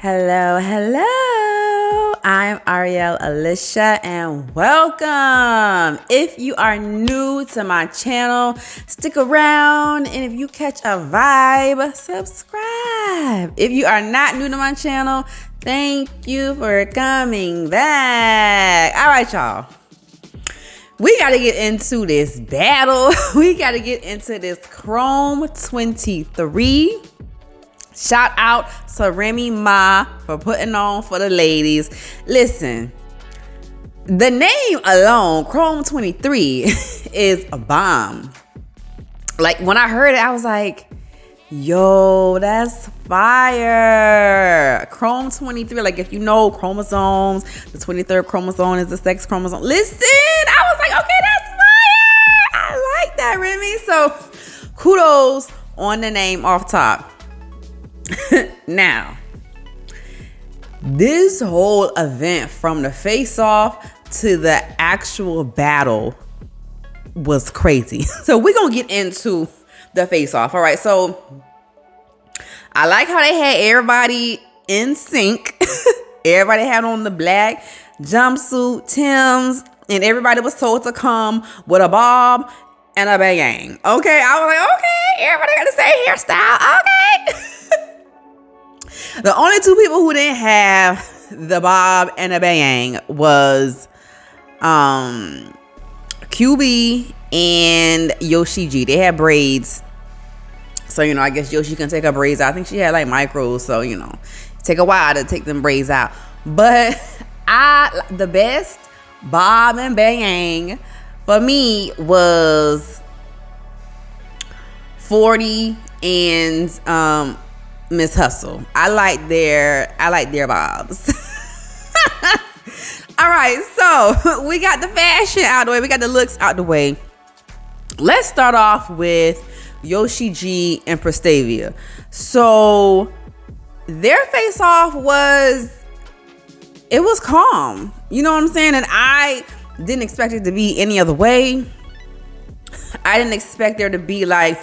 Hello, hello. I'm Ariel Alicia and welcome. If you are new to my channel, stick around, and if you catch a vibe, subscribe. If you are not new to my channel, thank you for coming back. All right, y'all. We got to get into this battle. We got to get into this Chrome 23. Shout out to REMY for putting on for the ladies. Listen, the name alone, Chrome 23, is a bomb. Like, when I heard it, I was like, yo, that's fire. Chrome 23, like, if you know chromosomes, the 23rd chromosome is the sex chromosome. Listen, I was like, okay, that's fire. I like that, REMY. So kudos on the name off top. Now, this whole event from the face-off to the actual battle was crazy. So we're going to get into the face-off. All right. So I like how they had everybody in sync. Everybody had on the black jumpsuit, Timbs, and everybody was told to come with a bob and a bang. Okay. I was like, okay, everybody got the same hairstyle. Okay. The only two people who didn't have the bob and a bang was QB and Yoshi G. They had braids. So, I guess Yoshi can take her braids out. I think she had like micros. So, take a while to take them braids out. But the best bob and bang for me was 40 and Miss Hustle. I like their bobs. All right, so we got the fashion out the way. We got the looks out the way. Let's start off with Yoshi G and Prestavia. So their face off was calm. You know what I'm saying? And I didn't expect it to be any other way. I didn't expect there to be like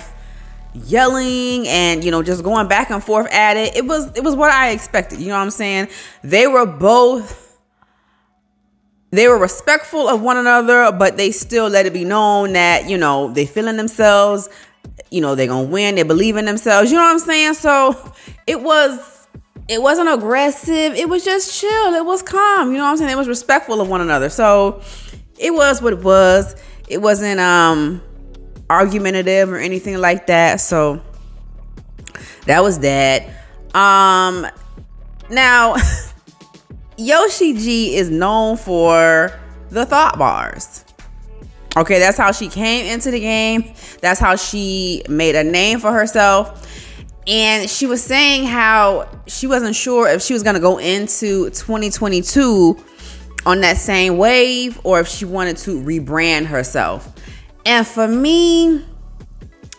yelling and just going back and forth at it. It was what I expected. You know what I'm saying? They were respectful of one another, but they still let it be known that they feeling themselves. They're gonna win. They believe in themselves. You know what I'm saying? So it wasn't aggressive. It was just chill. It was calm. You know what I'm saying? It was respectful of one another. So it was what it was. It wasn't argumentative or anything like that. So that was that. Now Yoshi G is known for the thought bars. Okay, that's how she came into the game. That's how she made a name for herself. And she was saying how she wasn't sure if she was going to go into 2022 on that same wave or if she wanted to rebrand herself. And for me,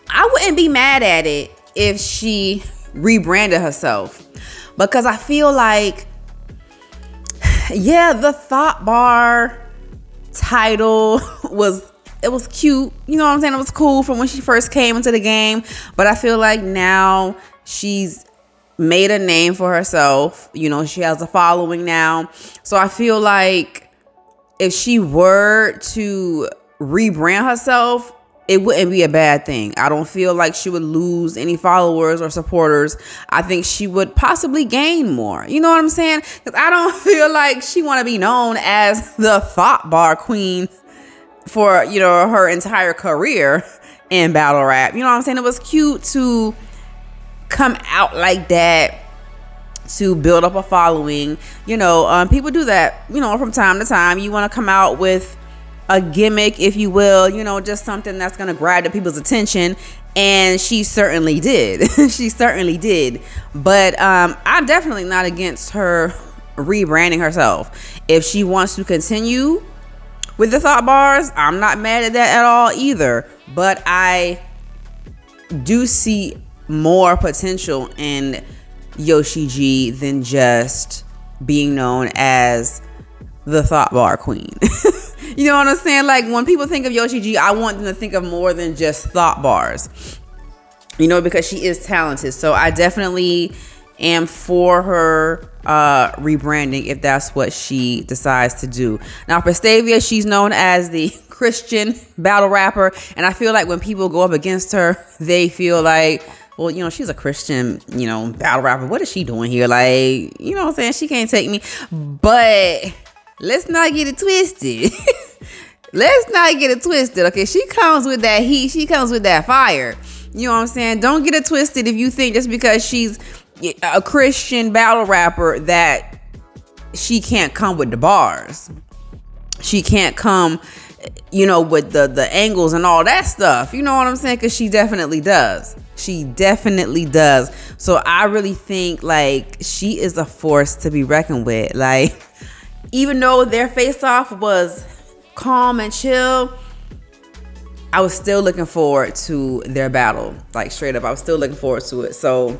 I wouldn't be mad at it if she rebranded herself, because I feel like, the thought bar title was cute. You know what I'm saying? It was cool from when she first came into the game, but I feel like now she's made a name for herself. She has a following now. So I feel like if she were to rebrand herself, it wouldn't be a bad thing. I don't feel like she would lose any followers or supporters. I think she would possibly gain more. You know what I'm saying? Because I don't feel like she want to be known as the thought bar queen for her entire career in battle rap. You know what I'm saying? It was cute to come out like that, to build up a following. People do that from time to time. You want to come out with a gimmick, if you will, just something that's going to grab the people's attention. And she certainly did. She certainly did. But I'm definitely not against her rebranding herself. If she wants to continue with the thought bars, I'm not mad at that at all either. But I do see more potential in Yoshi G than just being known as the thought bar queen. You know what I'm saying? Like, when people think of Yoshi G, I want them to think of more than just thought bars, because she is talented. So I definitely am for her rebranding if that's what she decides to do. Now, Prestavia, she's known as the Christian battle rapper, and I feel like when people go up against her, they feel like, well, you know, she's a Christian, you know, battle rapper. What is she doing here? Like, you know what I'm saying? She can't take me. But let's not get it twisted. Let's not get it twisted. Okay, she comes with that heat. She comes with that fire. You know what I'm saying? Don't get it twisted if you think just because she's a Christian battle rapper that she can't come with the bars. She can't come, you know, with the angles and all that stuff. You know what I'm saying? Because she definitely does. She definitely does. So I really think like she is a force to be reckoned with. Like, even though their face-off was calm and chill, I was still looking forward to their battle. Like, straight up, I was still looking forward to it. So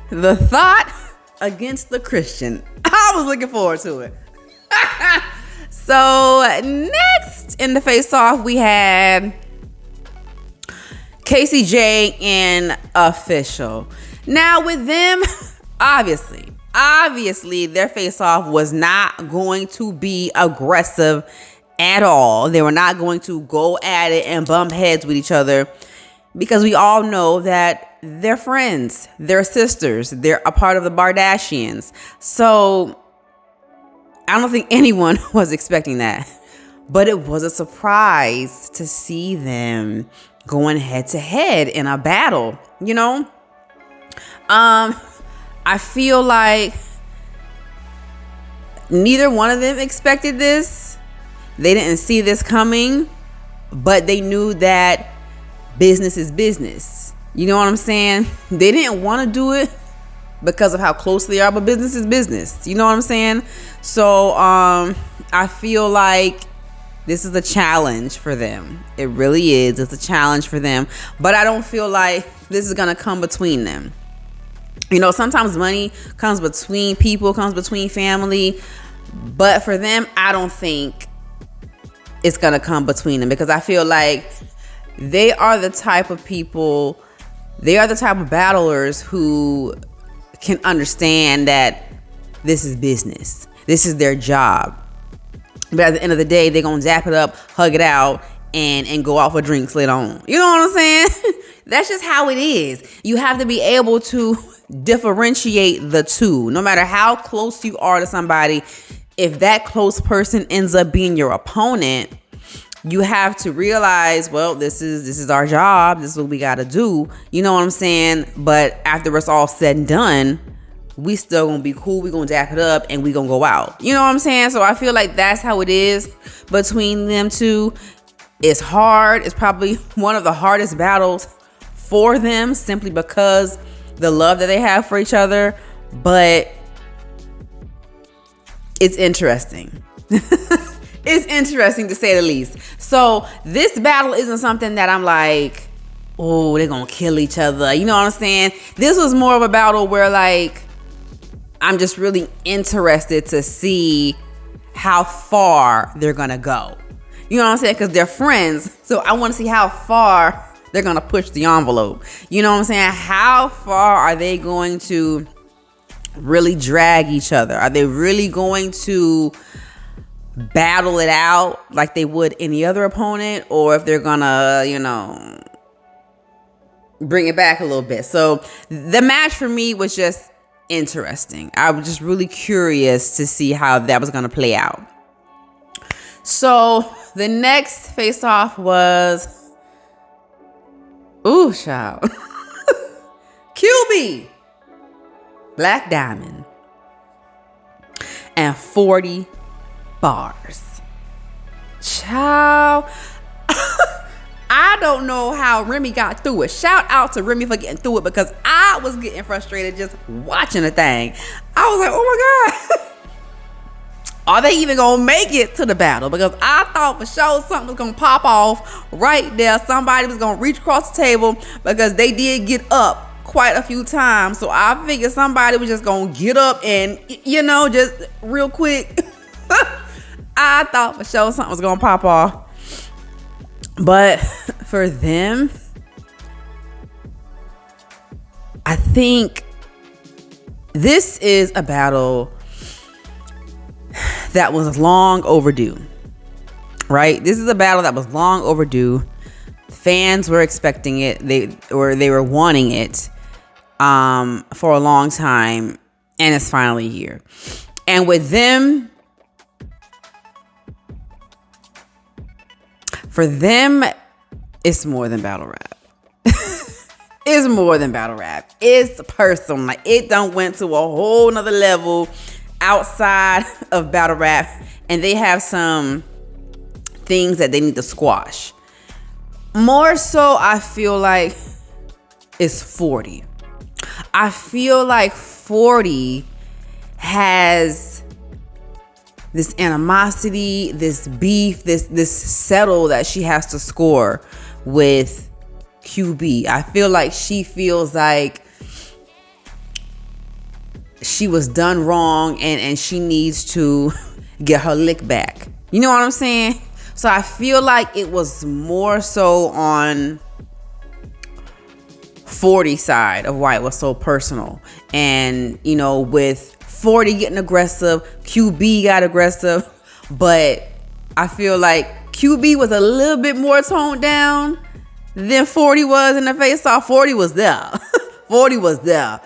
the thought against the Christian, I was looking forward to it. So next in the face-off, we had Casey J and Official. Now with them, obviously their face-off was not going to be aggressive at all. They were not going to go at it and bump heads with each other, because we all know that they're friends, they're sisters, they're a part of the Kardashians. So I don't think anyone was expecting that, but it was a surprise to see them going head to head in a battle, you know? I feel like neither one of them expected this. They didn't see this coming, but they knew that business is business. You know what I'm saying? They didn't want to do it because of how close they are, but business is business. You know what I'm saying? So I feel like this is a challenge for them. It really is. It's a challenge for them. But I don't feel like this is going to come between them. You know, sometimes money comes between people, comes between family. But for them, I don't think it's going to come between them, because I feel like they are the type of people, they are the type of battlers who can understand that this is business. This is their job. But at the end of the day, they're going to zap it up, hug it out, and go out for drinks later on. You know what I'm saying? That's just how it is. You have to be able to differentiate the two. No matter how close you are to somebody, if that close person ends up being your opponent, you have to realize, well, this is our job. This is what we got to do. You know what I'm saying? But after it's all said and done, we still gonna be cool. We gonna dap it up and we gonna go out. You know what I'm saying? So I feel like that's how it is between them two. It's hard. It's probably one of the hardest battles for them, simply because the love that they have for each other. But it's interesting. It's interesting, to say the least. So this battle isn't something that I'm like, oh, they're gonna kill each other. You know what I'm saying? This was more of a battle where, like, I'm just really interested to see how far they're gonna go. You know what I'm saying? Because they're friends. So I want to see how far they're gonna push the envelope. You know what I'm saying? How far are they going to really drag each other? Are they really going to battle it out like they would any other opponent? Or if they're gonna, you know, bring it back a little bit. So the match for me was just interesting. I was just really curious to see how that was going to play out. So the next face-off was, ooh, child, QB, Black Diamond, and 40 bars. Child, I don't know how Remy got through it. Shout out to Remy for getting through it, because I was getting frustrated just watching the thing. I was like, oh my God, are they even gonna make it to the battle? Because I thought for sure something was gonna pop off right there. Somebody was gonna reach across the table, because they did get up quite a few times. So I figured somebody was just gonna get up and, you know, just real quick. I thought for sure something was gonna pop off. But for them, I think this is a battle that was long overdue, right? This is a battle that was long overdue. Fans were expecting it. They were wanting it for a long time, and it's finally here. And with them, for them, it's more than battle rap. It's more than battle rap. It's personal. Like, it done went to a whole nother level outside of battle rap, and they have some things that they need to squash. More so, I feel like it's 40. I feel like 40 has this animosity, this beef, this settle that she has to score with QB. I feel like she feels like she was done wrong and she needs to get her lick back. You know what I'm saying? So I feel like it was more so on 40 side of why it was so personal. And, you know, with 40 getting aggressive, QB got aggressive, but I feel like QB was a little bit more toned down than 40 was in the face-off. 40 was there. 40 was there.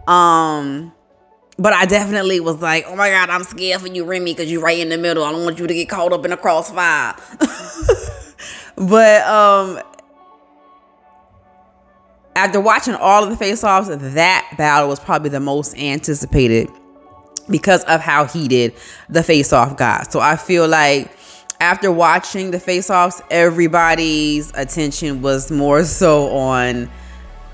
But I definitely was like, oh my God, I'm scared for you, Remy, because you're right in the middle. I don't want you to get caught up in a crossfire. But after watching all of the face-offs, that battle was probably the most anticipated because of how heated the face-off got. So I feel like after watching the face-offs, everybody's attention was more so on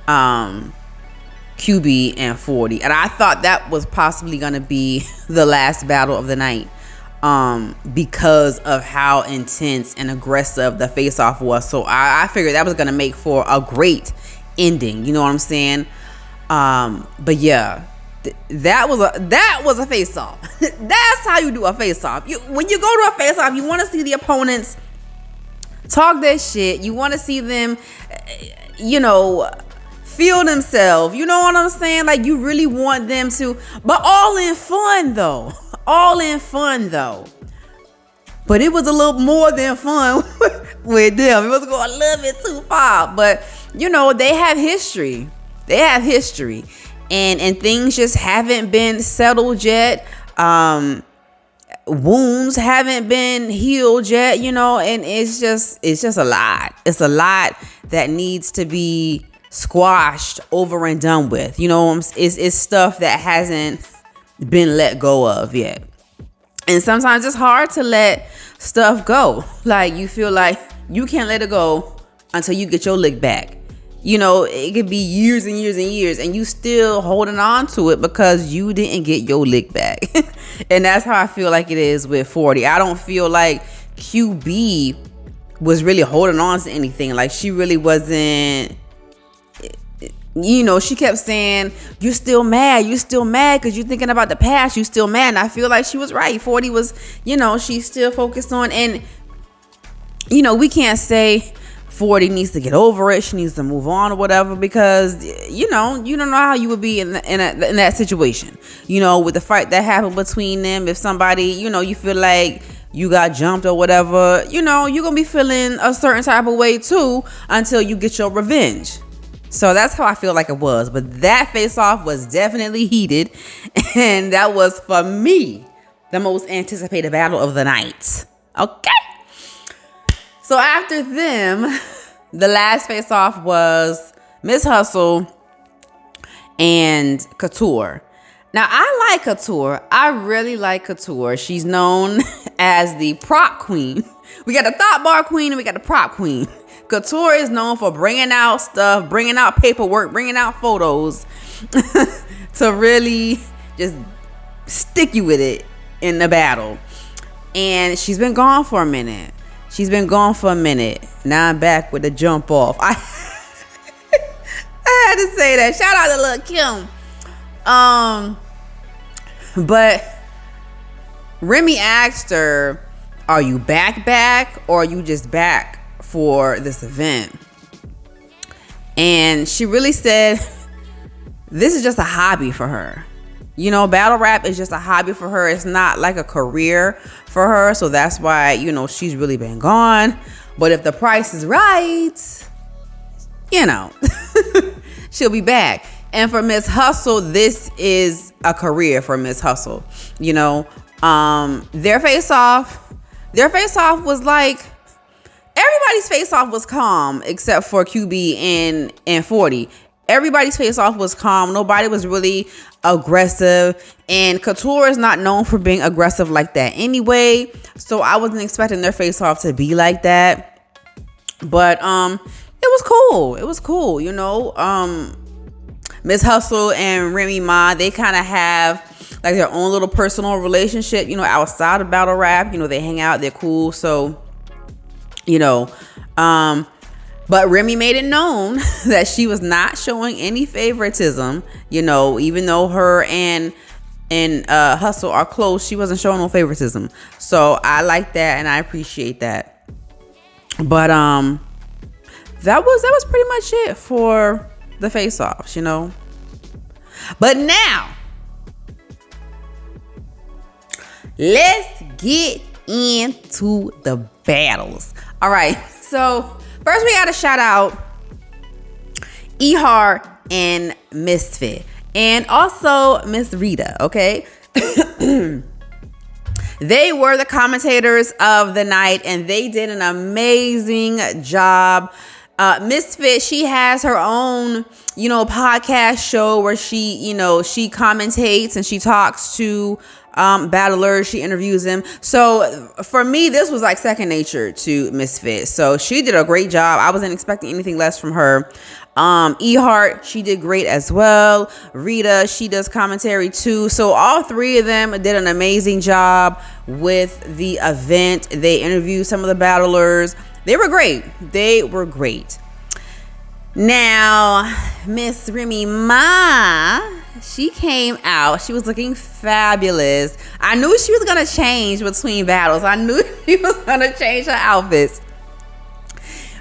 QB and 40. And I thought that was possibly going to be the last battle of the night because of how intense and aggressive the face-off was. So I figured that was going to make for a great ending. You know what I'm saying? But yeah, that was a face-off. That's how you do a face-off. When you go to a face-off, you want to see the opponents talk their shit. You want to see them, feel themselves. You know what I'm saying? Like, you really want them to, but all in fun though. All in fun though. But it was a little more than fun with them. It was going a little bit too far. But, they have history. They have history. And things just haven't been settled yet. Wounds haven't been healed yet, and it's just a lot. It's a lot that needs to be squashed, over and done with. It's stuff that hasn't been let go of yet. And sometimes it's hard to let stuff go. Like, you feel like you can't let it go until you get your lick back. It could be years and years and years, and you still holding on to it because you didn't get your lick back. And that's how I feel like it is with 40. I don't feel like QB was really holding on to anything. Like, she really wasn't. She kept saying, you're still mad because you're thinking about the past. You still mad. And I feel like she was right. 40 was, she's still focused on, and we can't say 40 needs to get over it. She needs to move on or whatever, because you don't know how you would be in that situation. With the fight that happened between them, if somebody, you feel like you got jumped or whatever, you're gonna be feeling a certain type of way too until you get your revenge. So that's how I feel like it was. But that face-off was definitely heated, and that was, for me, the most anticipated battle of the night. Okay. So after them, the last face-off was Miss Hustle and Couture. Now, I like Couture. I really like Couture. She's known as the prop queen. We got the thought bar queen and we got the prop queen. Couture is known for bringing out stuff, bringing out paperwork, bringing out photos to really just stick you with it in the battle. And she's been gone for a minute. Now I'm back with the jump off. I had to say that. Shout out to Lil' Kim. But Remy asked her, are you back, or are you just back for this event? And she really said this is just a hobby for her. You know, battle rap is just a hobby for her. It's not like a career for her. So that's why, you know, she's really been gone. But if the price is right, you know, she'll be back. And for Miss Hustle, this is a career for Miss Hustle. You know, their face-off was like, everybody's face-off was calm except for QB and 40. Everybody's face-off was calm. Nobody was really aggressive. And Couture is not known for being aggressive like that anyway. So I wasn't expecting their face-off to be like that. But it was cool. It was cool, you know. Miss Hustle and Remy Ma, they kind of have like their own little personal relationship, you know, outside of battle rap. You know, they hang out, they're cool. So, you know, but Remy made it known that she was not showing any favoritism, you know, even though her and Hustle are close, she wasn't showing no favoritism. So I like that and I appreciate that. But that was pretty much it for the face-offs, you know. But now let's get into the battles. All right, so first we gotta shout out E-Heart and Misfit, and also Miss Rita, okay? They were the commentators of the night, and they did an amazing job. Misfit, she has her own, you know, podcast show where she, you know, she commentates and she talks to battlers, she interviews them. So for me, this was like second nature to Misfit. So she did a great job. I wasn't expecting anything less from her. E-Heart, she did great as well. Rita, she does commentary too. So all three of them did an amazing job with the event. They interviewed some of the battlers. They were great. They were great. Now, Miss Remy Ma, she came out. She was looking fabulous. I knew she was going to change between battles. I knew she was going to change her outfits.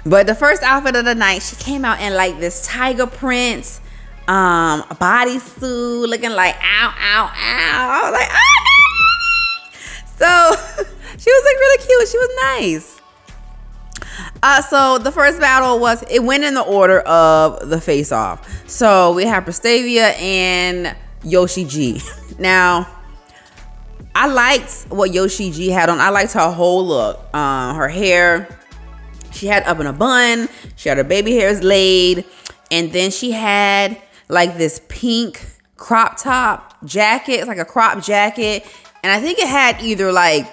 But the first outfit of the night, she came out in like this tiger print bodysuit, looking like ow, ow, ow. I was like, ah! So she was like really cute. She was nice. So the first battle it went in the order of the face-off. So we have Prestavia and Yoshi G. Now, I liked what Yoshi G had on. I liked her whole look. Her hair, she had up in a bun. She had her baby hairs laid. And then she had like this pink crop top jacket. It's like a crop jacket. And I think it had either like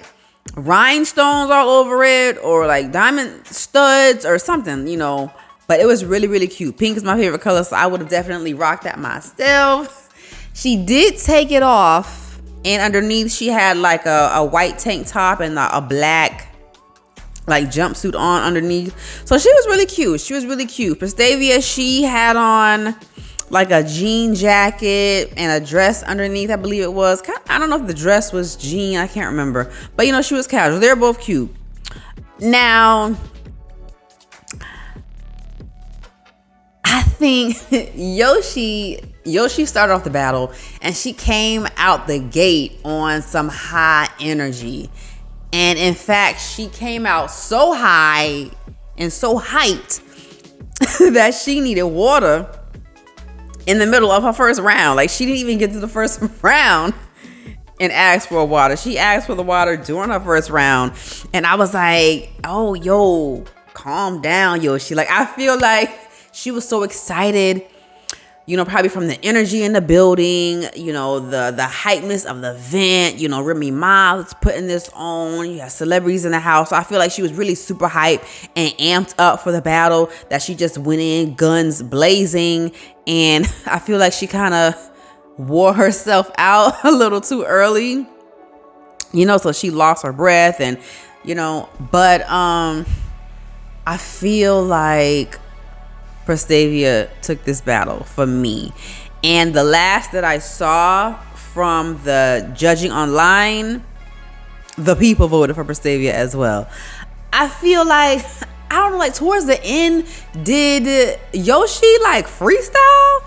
rhinestones all over it or like diamond studs or something, you know. But it was really, really cute. Pink is my favorite color, so I would have definitely rocked that myself. She did take it off, and underneath she had like a white tank top and a black like jumpsuit on underneath. So she was really cute. She was really cute. Prestavia, she had on like a jean jacket and a dress underneath, I believe it was. I don't know if the dress was jean, I can't remember. But you know, she was casual. They're both cute. Now, I think Yoshi started off the battle and she came out the gate on some high energy. And in fact, she came out so high and so hyped that she needed water in the middle of her first round. Like, she didn't even get to the first round and ask for water. She asked for the water during her first round. And I was like, oh, yo, calm down, Yoshi. Like, I feel like she was so excited, you know, probably from the energy in the building, you know, the hypeness of the event. You know, Remy Ma was putting this on. You have celebrities in the house. So I feel like she was really super hyped and amped up for the battle, that she just went in guns blazing. And I feel like she kind of wore herself out a little too early, you know, so she lost her breath and, you know, but I feel like Prestavia took this battle for me. And the last that I saw from the judging online, the people voted for Prestavia as well. I feel like, I don't know, like towards the end, did Yoshi like freestyle?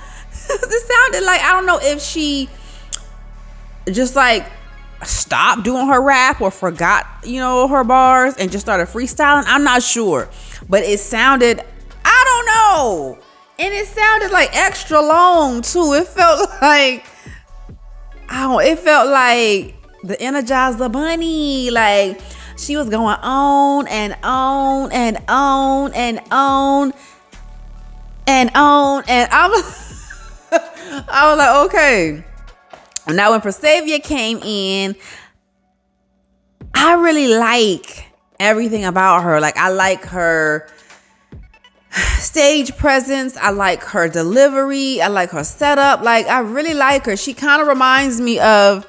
It sounded like, I don't know if she just like stopped doing her rap or forgot, her bars and just started freestyling. I'm not sure, but it sounded, I don't know. And it sounded like extra long too. It felt like, it felt like the Energizer Bunny. Like she was going on and on and on and on and on. And I was like, okay. Now when Fasavia came in, I really like everything about her. Like I like her stage presence. I like her delivery. I like her setup. Like I really like her. She kind of reminds me of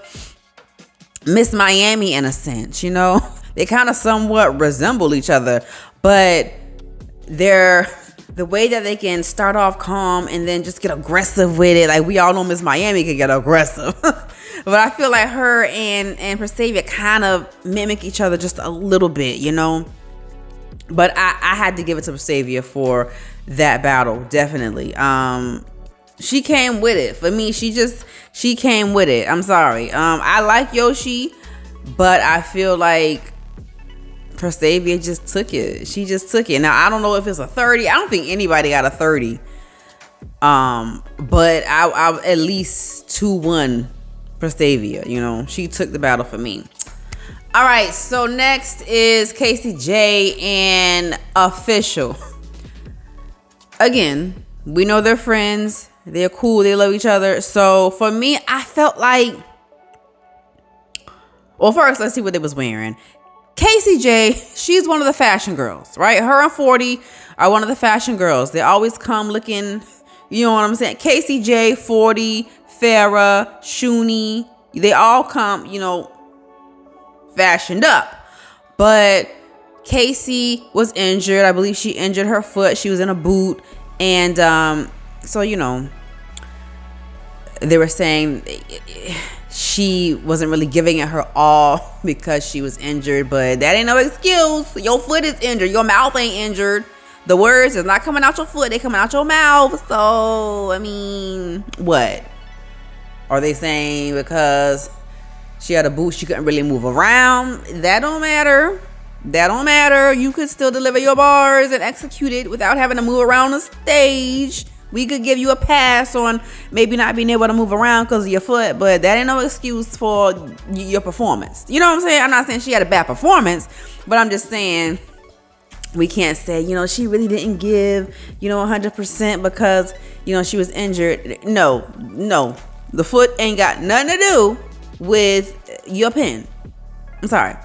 Miss Miami in a sense, They kind of somewhat resemble each other, but the way that they can start off calm and then just get aggressive with it. Like we all know Miss Miami can get aggressive. But I feel like her and Fasavia kind of mimic each other just a little bit, But I had to give it to Fasavia for that battle, definitely. She came with it. For me, she came with it. I'm sorry. I like Yoshi, but I feel like Fasavia just took it. She just took it. Now, I don't know if it's a 30. I don't think anybody got a 30. But I at least 2-1 Fasavia. She took the battle for me. All right, so next is Casey J and Official. Again, we know they're friends. They're cool. They love each other. So for me, I felt like, well, first, let's see what they was wearing. Casey J, she's one of the fashion girls, right? Her and 40 are one of the fashion girls. They always come looking, you know what I'm saying? Casey J, 40, Farrah, Shuni, they all come, fashioned up. But Casey was injured. I believe she injured her foot. She was in a boot. And so, they were saying she wasn't really giving it her all because she was injured. But that ain't no excuse. Your foot is injured. Your mouth ain't injured. The words is not coming out your foot. They coming out your mouth. So, I mean, what? Are they saying because she had a boot, she couldn't really move around? That don't matter. That don't matter. You could still deliver your bars and execute it without having to move around the stage. We could give you a pass on maybe not being able to move around because of your foot, but that ain't no excuse for your performance. You know what I'm saying? I'm not saying she had a bad performance, but I'm just saying we can't say, she really didn't give, 100% because, she was injured. No. The foot ain't got nothing to do with your pen. I'm sorry.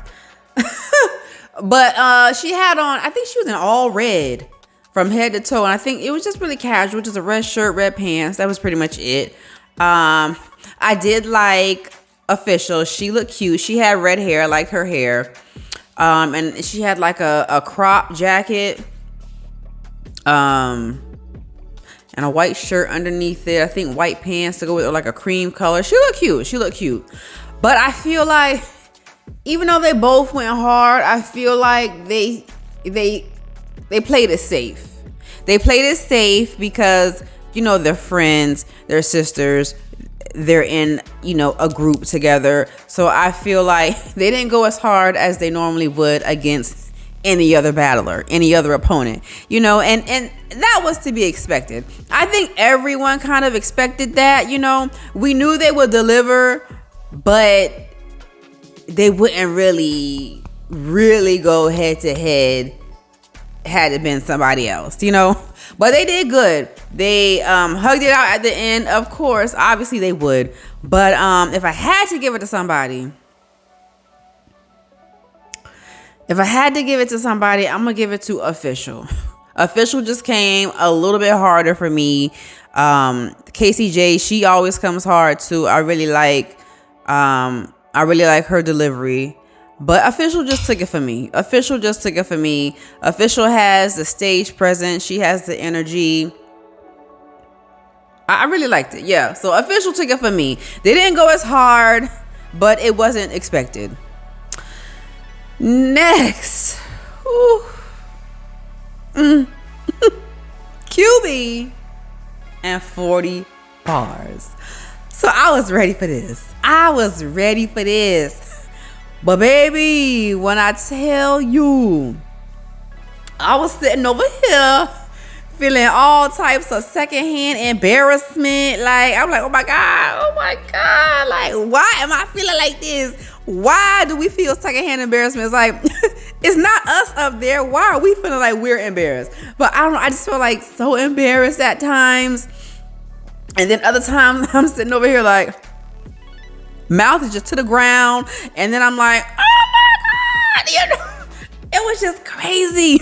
But she had on, I think she was in all red from head to toe. And I think it was just really casual, just a red shirt, red pants. That was pretty much it. I did like Official. She looked cute. She had red hair. I liked her hair. And she had like a crop jacket. And a white shirt underneath it. I think white pants to go with it, like a cream color. She looked cute. But I feel like even though they both went hard, I feel like they played it safe. They played it safe because, they're friends, they're sisters, they're in, a group together. So I feel like they didn't go as hard as they normally would against any other battler, any other opponent, and that was to be expected. I think everyone kind of expected that, we knew they would deliver, but they wouldn't really go head to head had it been somebody else, but they did good. They hugged it out at the end. Of course, obviously they would, but if I had to give it to somebody, I'm gonna give it to Official. Official just came a little bit harder for me. Casey J, she always comes hard too. I really like her delivery. But Official just took it for me. Official has the stage presence. She has the energy. I really liked it. Yeah. So Official took it for me. They didn't go as hard, but it wasn't expected. Next. QB and 40 Bars. So I was ready for this. But baby, when I tell you, I was sitting over here feeling all types of secondhand embarrassment. Like, I'm like, oh my God. Like, why am I feeling like this? Why do we feel secondhand embarrassment? It's like, it's not us up there. Why are we feeling like we're embarrassed? But I don't know. I just feel like so embarrassed at times. And then other times I'm sitting over here like, mouth is just to the ground. And then I'm like, oh my God. You know, it was just crazy.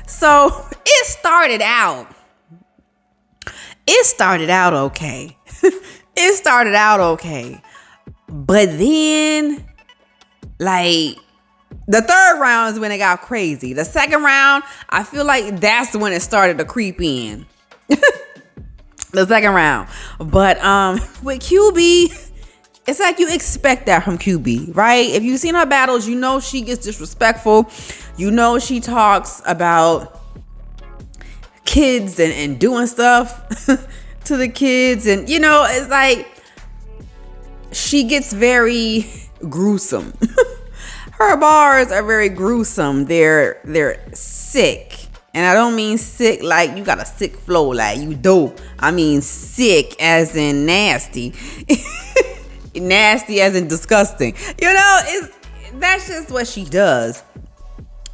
So it started out okay. It started out okay. But then, like, the third round is when it got crazy. The second round, I feel like that's when it started to creep in. The second round. But with QB, it's like you expect that from QB, right? If you've seen her battles, you know she gets disrespectful. You know she talks about kids and doing stuff to the kids. And, you know, it's like she gets very gruesome. Her bars are very gruesome. They're sick. And I don't mean sick like you got a sick flow, like you dope. I mean sick as in nasty. Nasty as in disgusting. You know, that's just what she does.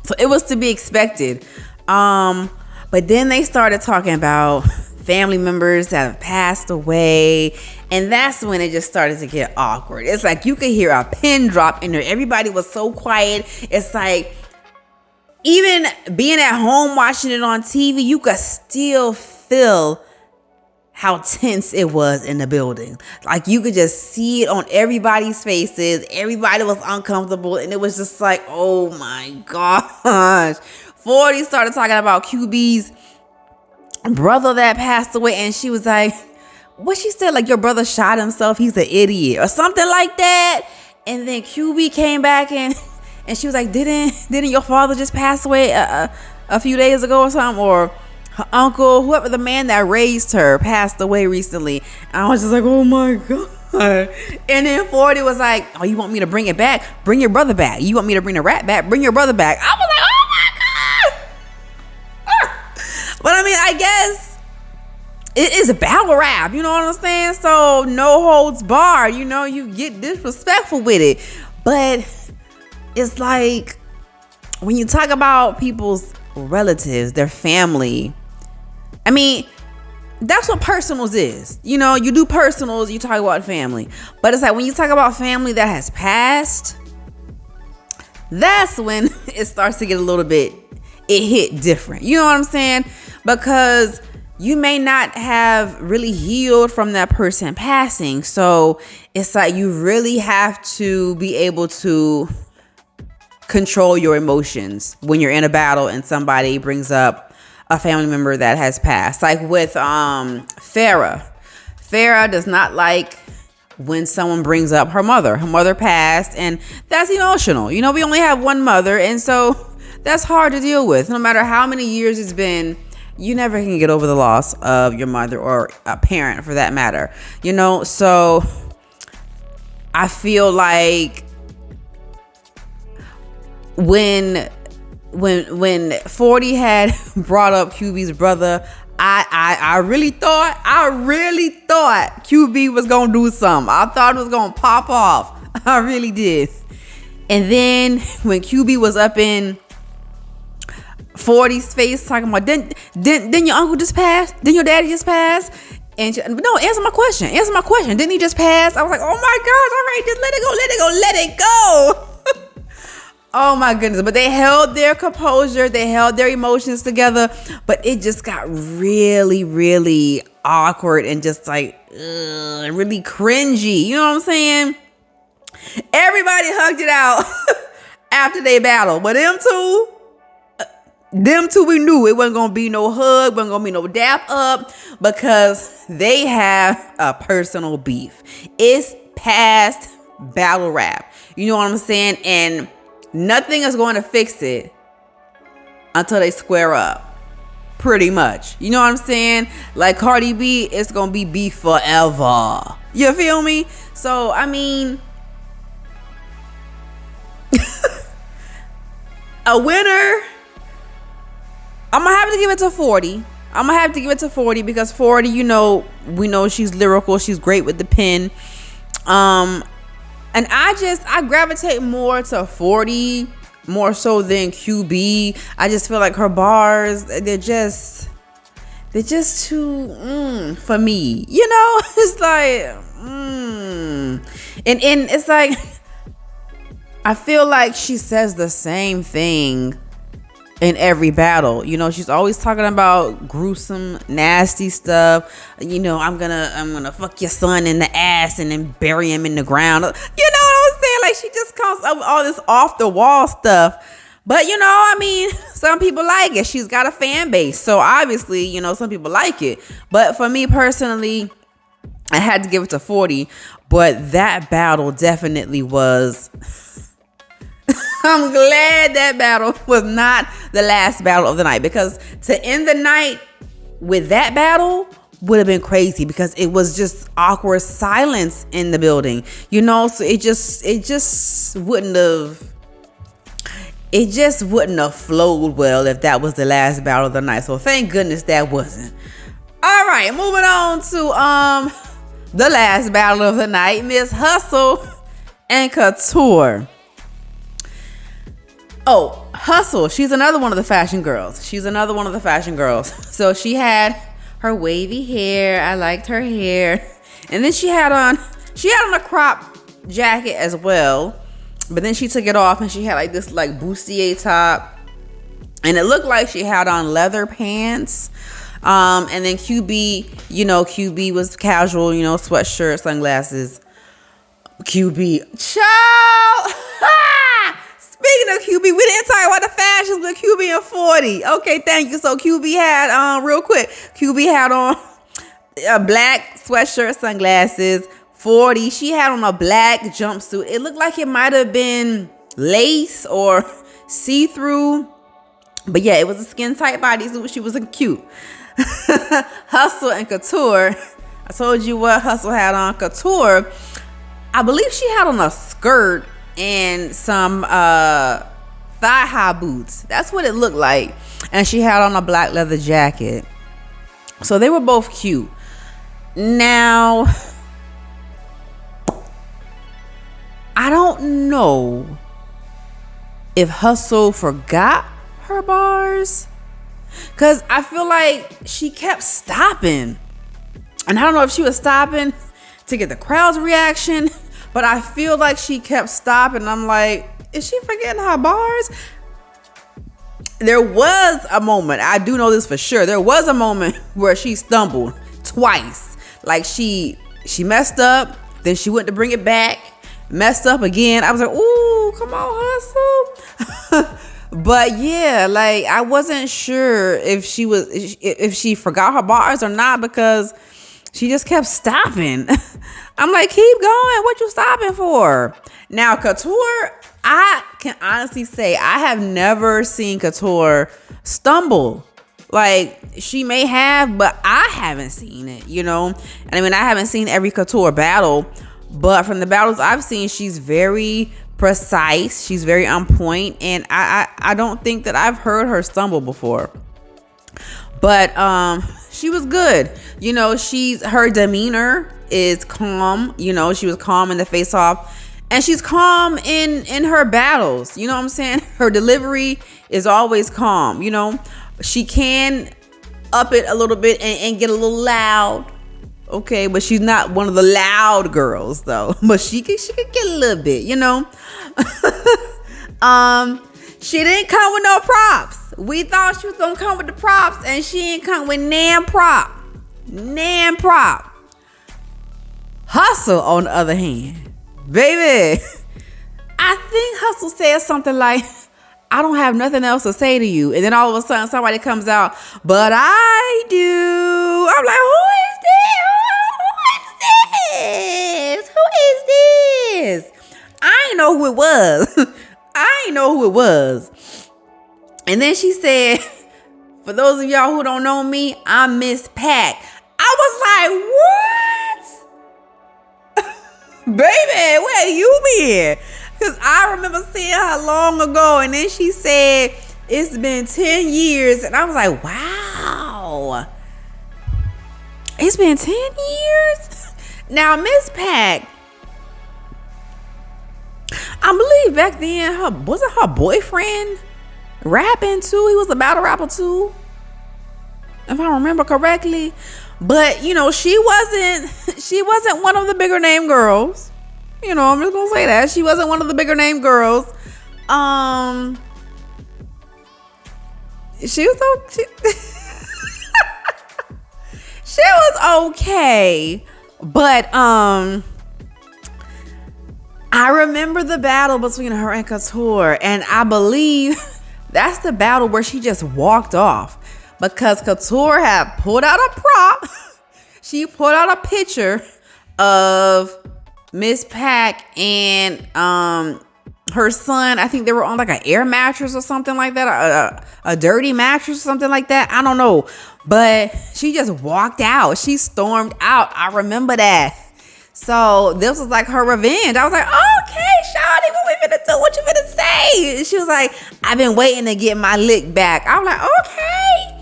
So it was to be expected. But then they started talking about family members that have passed away. And that's when it just started to get awkward. It's like you could hear a pin drop in there. Everybody was so quiet. It's like, even being at home watching it on TV, you could still feel how tense it was in the building. Like you could just see it on everybody's faces. Everybody was uncomfortable. And it was just like, oh my gosh. 40 started talking about QB's brother that passed away. And she was like, what she said, like your brother shot himself. He's an idiot or something like that. And then QB came back and she was like, didn't your father just pass away a few days ago or something? Or her uncle, whoever, the man that raised her, passed away recently. And I was just like, oh my God. And then 40 was like, oh, you want me to bring it back? Bring your brother back. You want me to bring the rat back? Bring your brother back. I was like, oh my God. But I mean, I guess it is a battle rap. You know what I'm saying? So no holds barred. You know, you get disrespectful with it. But it's like when you talk about people's relatives, their family, I mean, that's what personals is. You know, you do personals, you talk about family. But it's like when you talk about family that has passed, that's when it starts to get a little bit, it hit different. You know what I'm saying? Because you may not have really healed from that person passing. So it's like you really have to be able to control your emotions when you're in a battle and somebody brings up a family member that has passed. Like with Farrah. Farrah does not like when someone brings up her mother. Her mother passed, and that's emotional. You know, we only have one mother, and so that's hard to deal with. No matter how many years it's been, you never can get over the loss of your mother or a parent for that matter. You know, so I feel like when 40 had brought up QB's brother, I really thought QB was gonna do something. I thought it was gonna pop off. I really did. And then when QB was up in 40's face talking about, didn't your uncle just pass? Didn't your daddy just pass? And no, answer my question. Didn't he just pass? I was like, oh my gosh, all right, just let it go. Oh my goodness. But they held their composure. They held their emotions together. But it just got really, really awkward and just like really cringy. You know what I'm saying? Everybody hugged it out after they battled. But them two, we knew it wasn't going to be no hug, wasn't going to be no dap up, because they have a personal beef. It's past battle rap. You know what I'm saying? And nothing is going to fix it until they square up. pretty much. You know what I'm saying? Like Cardi B, it's gonna be beef forever. You feel me? So I mean, a winner, I'm gonna have to give it to 40. I'm gonna have to give it to 40 because 40, you know, we know she's lyrical, she's great with the pen. And I gravitate more to 40 more so than QB. I just feel like her bars, they're just too for me. You know, it's like and it's like I feel like she says the same thing in every battle. You know, she's always talking about gruesome, nasty stuff. You know, I'm gonna fuck your son in the ass and then bury him in the ground. You know what I'm saying? Like, she just comes up with all this off the wall stuff. But you know, I mean, some people like it. She's got a fan base, so obviously, you know, some people like it. But for me personally, I had to give it to 40. But that battle definitely was. I'm glad that battle was not the last battle of the night, because to end the night with that battle would have been crazy, because it was just awkward silence in the building, you know. So it just wouldn't have flowed well if that was the last battle of the night. So thank goodness that wasn't. All right, moving on to the last battle of the night, Miss Hustle and Couture. Oh, Hustle. She's another one of the fashion girls. So she had her wavy hair. I liked her hair. And then she had on a crop jacket as well. But then she took it off and she had like this like bustier top. And it looked like she had on leather pants. And then QB, you know, QB was casual, you know, sweatshirt, sunglasses. QB. Ciao! Speaking of QB, we didn't talk about the fashions with QB and 40. Okay, thank you. So QB had real quick. QB had on a black sweatshirt, sunglasses. 40, she had on a black jumpsuit. It looked like it might have been lace or see-through. But yeah, it was a skin tight bodysuit. She was cute. Hustle and Couture. I told you what Hustle had on. Couture, I believe she had on a skirt and some thigh-high boots. That's what it looked like. And she had on a black leather jacket. So they were both cute. Now, I don't know if Hustle forgot her bars, because I feel like she kept stopping. And I don't know if she was stopping to get the crowd's reaction, but I feel like she kept stopping. I'm like, is she forgetting her bars? There was a moment, I do know this for sure, there was a moment where she stumbled twice. Like she messed up, then she went to bring it back, messed up again. I was like, ooh, come on, Hustle. But yeah, like I wasn't sure if she forgot her bars or not, because she just kept stopping. I'm like, keep going. What you stopping for? Now, Couture, I can honestly say I have never seen Couture stumble. Like, she may have, but I haven't seen it, you know? And I mean, I haven't seen every Couture battle, but from the battles I've seen, she's very precise. She's very on point. And I don't think that I've heard her stumble before. But she was good. You know, her demeanor is calm. You know, she was calm in the face-off. And she's calm in her battles. You know what I'm saying? Her delivery is always calm. You know, she can up it a little bit and get a little loud. Okay, but she's not one of the loud girls though. But she could get a little bit, you know. She didn't come with no props. We thought she was gonna come with the props, and she ain't come with nan prop. Hustle, on the other hand, baby, I think Hustle said something like, I don't have nothing else to say to you. And then all of a sudden somebody comes out, but I do. I'm like, who is this? Who is this? I ain't know who it was. And then she said, For those of y'all who don't know me, I'm Miss Pac. I was like, what? Baby, where you been? Because I remember seeing her long ago, and then she said, it's been 10 years. And I was like, wow. It's been 10 years? Now, Miss Pac, I believe back then, wasn't her boyfriend rapping too? He was a battle rapper too, if I remember correctly. But, you know, she wasn't one of the bigger name girls. You know, I'm just gonna say that. She wasn't one of the bigger name girls. She was okay. But I remember the battle between her and Couture, and I believe that's the battle where she just walked off because Couture had pulled out a prop. She pulled out a picture of Miss Pac and her son. I think they were on like an air mattress or something like that, a dirty mattress or something like that. I don't know, but she just walked out. She stormed out. I remember that. So this was like her revenge. I was like, okay, shawty, what we finna do? What you finna say? She was like, I've been waiting to get my lick back. I was like, okay.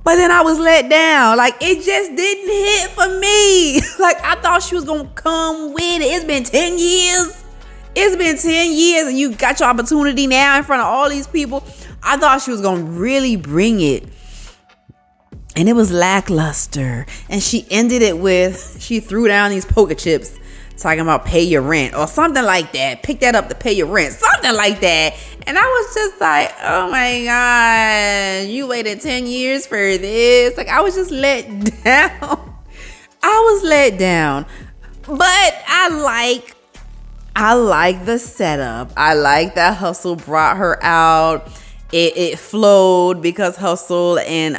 But then I was let down. Like, it just didn't hit for me. Like, I thought she was gonna come with it. It's been 10 years. It's been 10 years and you got your opportunity now in front of all these people. I thought she was gonna really bring it. And it was lackluster. And she ended it with, she threw down these poker chips talking about pay your rent or something like that. Pick that up to pay your rent. Something like that. And I was just like, oh my God, you waited 10 years for this. Like, I was just let down. I was let down. But I like the setup. I like that Hustle brought her out. It flowed because Hustle and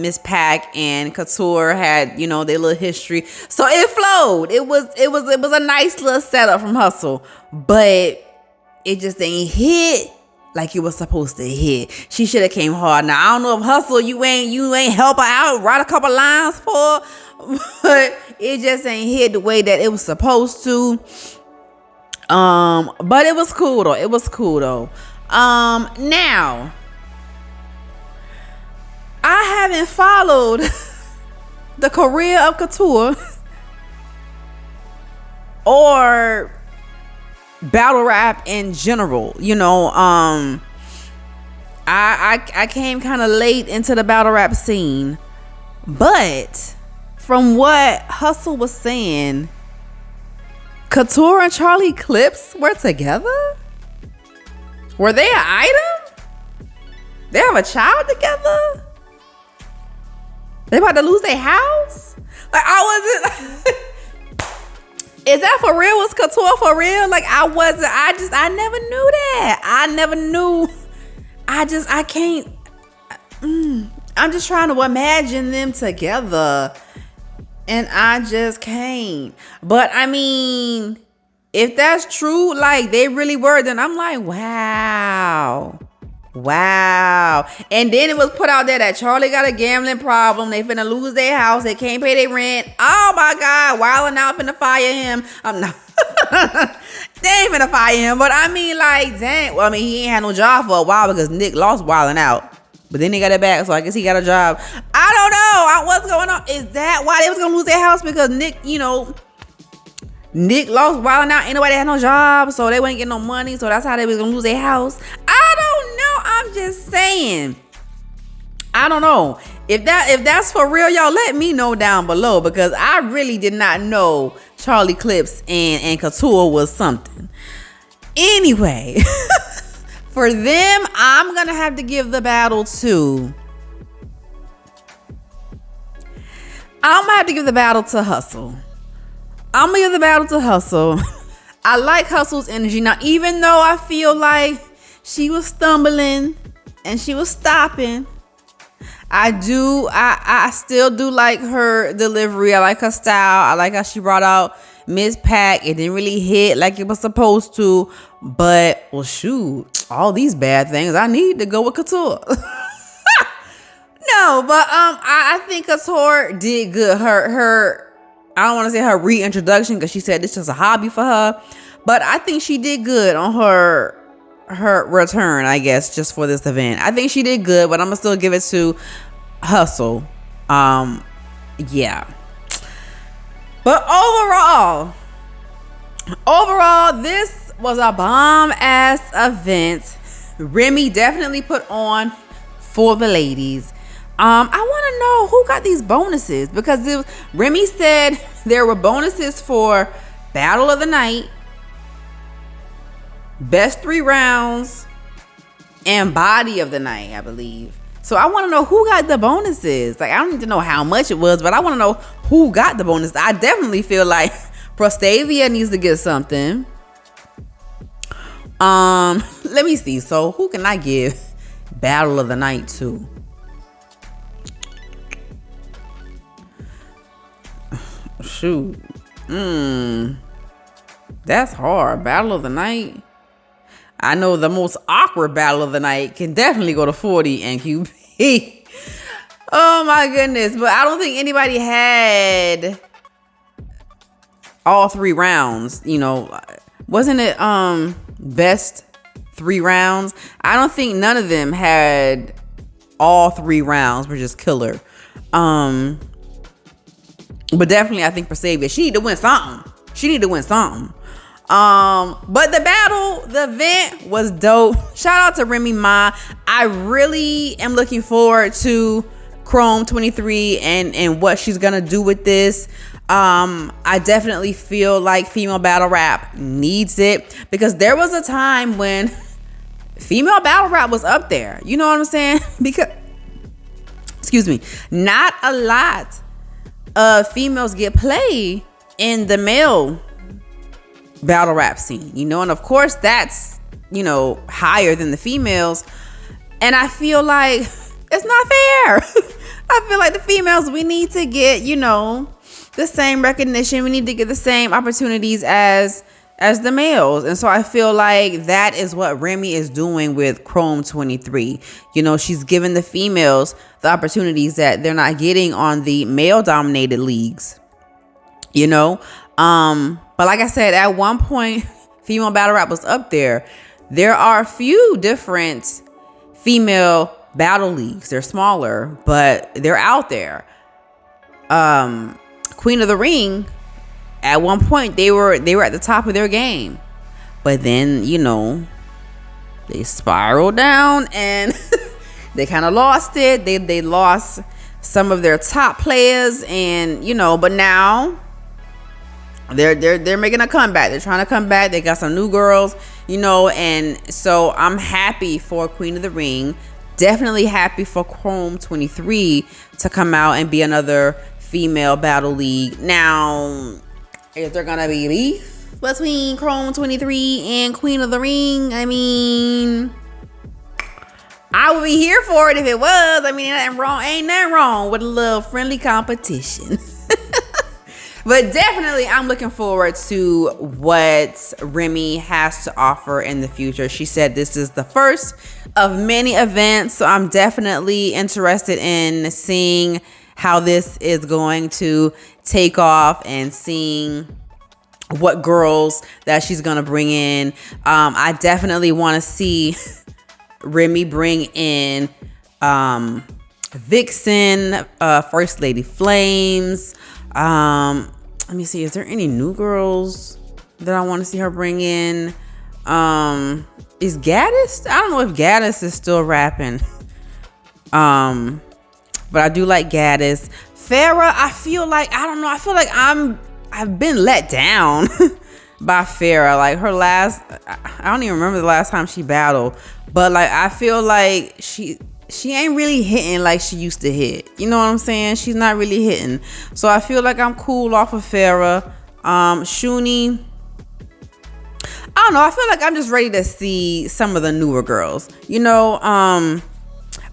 Miss Pac and Couture had, you know, their little history. So it flowed. It was a nice little setup from Hustle, but it just ain't hit like it was supposed to hit. She should have came hard. Now I don't know if Hustle you ain't help her out, write a couple lines for her, but it just ain't hit the way that it was supposed to. But it was cool though. Now I haven't followed the career of Couture or battle rap in general. You know, I came kind of late into the battle rap scene, but from what Hustle was saying, Couture and Charlie Clips were together? Were they an item? They have a child together? They about to lose their house? Like, I wasn't... Is that for real? Was Couture for real? Like, I never knew that. I never knew. I can't... I'm just trying to imagine them together. And I just can't. But, I mean... If that's true, like they really were, then I'm like, wow. And then it was put out there that Charlie got a gambling problem. They finna lose their house. They can't pay their rent. Oh my God, Wildin' Out finna fire him. I'm not. They ain't finna fire him. But I mean, like, dang. Well, I mean, he ain't had no job for a while because Nick lost Wildin' Out. But then he got it back, so I guess he got a job. I don't know. What's going on? Is that why they was gonna lose their house? Because Nick, you know, Nick lost Wildin' Out. Ain't nobody had no job, so they wouldn't get no money. So that's how they was gonna lose their house. I don't know. I'm just saying. I don't know. If that's for real, y'all let me know down below because I really did not know Charlie Clips and Couture was something. Anyway, for them, I'm gonna have to give the battle to. I'm gonna have to give the battle to Hustle. I'm gonna give the battle to Hustle. I like Hustle's energy. Now, even though I feel like she was stumbling and she was stopping, I still do like her delivery. I like her style. I like how she brought out Pack. It didn't really hit like it was supposed to. But, well, shoot, all these bad things, I need to go with Couture. No, but I think Couture did good. Her I don't want to say her reintroduction, because she said this was a hobby for her. But I think she did good on her return, I guess, just for this event. I think she did good, but I'm gonna still give it to Hustle. Yeah. But overall, this was a bomb ass event. Remy definitely put on for the ladies. I want to know who got these bonuses, because Remy said there were bonuses for Battle of the Night, Best 3 Rounds, and Body of the Night, I believe. So I want to know who got the bonuses. Like, I don't need to know how much it was, but I want to know who got the bonus. I definitely feel like Prostavia needs to get something. Let me see. So who can I give Battle of the Night to? Shoot. That's hard. Battle of the Night. I know the most awkward Battle of the Night can definitely go to 40 and QB. Oh my goodness. But I don't think anybody had all 3 rounds. You know, wasn't it best 3 rounds? I don't think none of them had all 3 rounds, which is killer. But definitely, I think Prostavia, she need to win something. But the event was dope. Shout out to Remy Ma. I really am looking forward to Chrome 23 and what she's gonna do with this. I definitely feel like female battle rap needs it, because there was a time when female battle rap was up there. You know what I'm saying? Because, excuse me, not a lot of females get played in the male battle rap scene, you know, and of course that's, you know, higher than the females. And I feel like it's not fair. I feel like the females, we need to get, you know, the same recognition. We need to get the same opportunities as the males. And so I feel like that is what Remy is doing with Chrome 23. You know, she's giving the females the opportunities that they're not getting on the male dominated leagues, you know. But like I said, at one point, female battle rap was up there. There are a few different female battle leagues. They're smaller, but they're out there. Queen of the Ring, at one point, they were at the top of their game. But then, you know, they spiraled down and they kind of lost it. They lost some of their top players, and, you know, but now they're making a comeback. They're trying to come back. They got some new girls, you know, and so I'm happy for Queen of the Ring. Definitely happy for Chrome 23 to come out and be another female battle league. Now, is there gonna be beef between Chrome 23 and Queen of the Ring? I mean, I would be here for it if it was. I mean, ain't nothing wrong with a little friendly competition. But definitely, I'm looking forward to what Remy has to offer in the future. She said this is the first of many events, so I'm definitely interested in seeing how this is going to take off and seeing what girls that she's going to bring in. I definitely want to see Remy bring in Vixen, First Lady Flames. Let me see, is there any new girls that I want to see her bring in? Is Gaddis? I don't know if Gaddis is still rapping. But I do like Gaddis. Farrah, I feel like I've been let down by Farrah. Like her last, I don't even remember the last time she battled, but like I feel like she ain't really hitting like she used to hit. You know what I'm saying? She's not really hitting. So I feel like I'm cool off of Farrah. Shuni, I don't know. I feel like I'm just ready to see some of the newer girls. You know,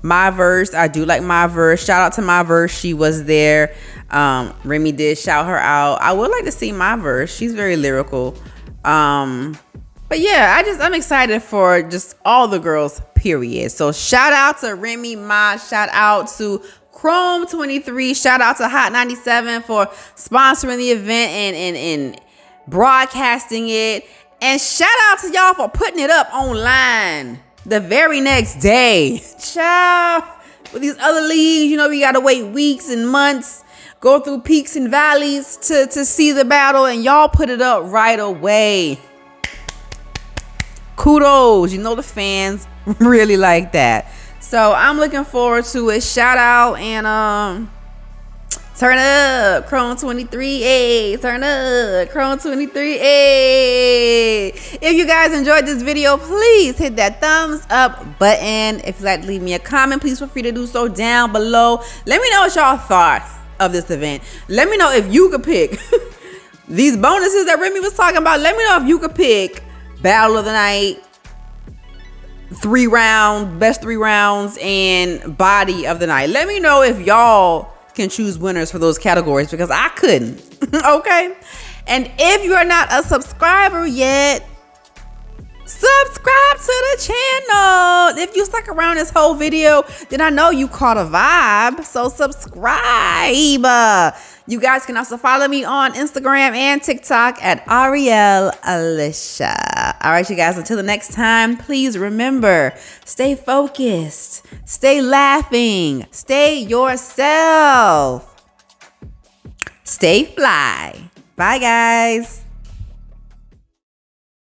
My Verse. I do like My Verse. Shout out to My Verse. She was there. Remy did shout her out. I would like to see My Verse. She's very lyrical. But yeah, I'm excited for just all the girls, period. So shout out to Remy Ma. Shout out to Chrome 23. Shout out to Hot 97 for sponsoring the event and broadcasting it. And shout out to y'all for putting it up online the very next day. Ciao. With these other leagues, you know, we gotta wait weeks and months, go through peaks and valleys to see the battle, and y'all put it up right away. Kudos. You know the fans really like that. So I'm looking forward to it. Shout out and turn up, Chrome 23. Hey, turn up, Chrome 23. Hey. If you guys enjoyed this video, please hit that thumbs up button. If you'd like to leave me a comment, please feel free to do so down below. Let me know what y'all thought of this event. Let me know if you could pick these bonuses that Remy was talking about. Let me know if you could pick Battle of the Night, 3 round, best 3 rounds, and Body of the Night. Let me know if y'all can choose winners for those categories, because I couldn't. Okay. And if you are not a subscriber yet, subscribe to the channel. If you stuck around this whole video, then I know you caught a vibe. So subscribe. You guys can also follow me on Instagram and TikTok at Ariel Alicia. All right, you guys, until the next time, please remember, stay focused, stay laughing, stay yourself, stay fly. Bye, guys.